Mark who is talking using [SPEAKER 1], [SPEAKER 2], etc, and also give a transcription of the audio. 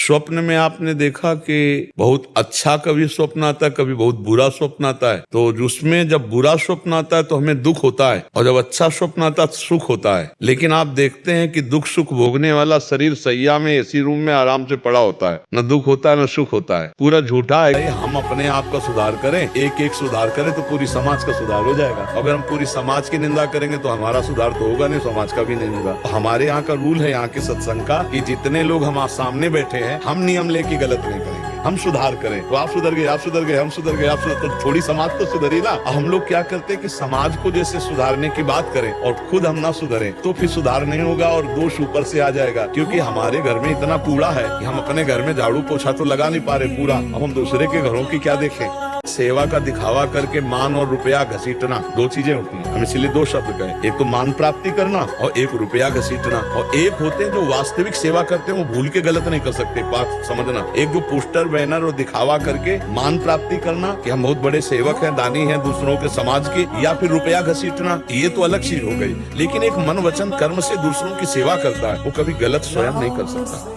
[SPEAKER 1] स्वप्न में आपने देखा कि बहुत अच्छा कभी स्वप्न आता है, कभी बहुत बुरा स्वप्न आता है। तो उसमें जब बुरा स्वप्न आता है तो हमें दुख होता है, और जब अच्छा स्वप्न आता है तो सुख होता है। लेकिन आप देखते हैं कि दुख सुख भोगने वाला शरीर सैया में एसी रूम में आराम से पड़ा होता है, न दुख होता है न सुख होता है, पूरा झूठा है। हम अपने आप का सुधार करें, एक एक सुधार करें तो पूरी समाज का सुधार हो जाएगा। अगर हम पूरी समाज की निंदा करेंगे तो हमारा सुधार तो होगा नहीं, समाज का भी नहीं होगा। हमारे यहाँ का रूल है, यहाँ के सत्संग का, कि जितने लोग हमारे सामने बैठे हैं हम नियम लेके गलत नहीं करेंगे, हम सुधार करें। तो आप सुधर गए, आप सुधर गए, हम सुधर गए, आप सुधर, तो थोड़ी समाज तो सुधरी ना। हम लोग क्या करते हैं कि समाज को जैसे सुधारने की बात करें और खुद हम ना सुधरें तो फिर सुधार नहीं होगा और दोष ऊपर से आ जाएगा। क्योंकि हमारे घर में इतना कूड़ा है कि हम अपने घर में झाड़ू पोछा तो लगा नहीं पा रहे पूरा, अब हम दूसरे के घरों की क्या देखें। सेवा का दिखावा करके मान और रुपया घसीटना दो चीजें होती हैं। हम इसीलिए दो शब्द कहे, एक तो मान प्राप्ति करना और एक रुपया घसीटना। और एक होते हैं जो वास्तविक सेवा करते हैं, वो भूल के गलत नहीं कर सकते, बात समझना। एक जो पोस्टर बैनर और दिखावा करके मान प्राप्ति करना कि हम बहुत बड़े सेवक हैं, दानी हैं दूसरों के समाज के, या फिर रुपया घसीटना, ये तो अलग चीज हो गई। लेकिन एक मन वचन कर्म से दूसरों की सेवा करता है वो कभी गलत स्वयं नहीं कर सकता।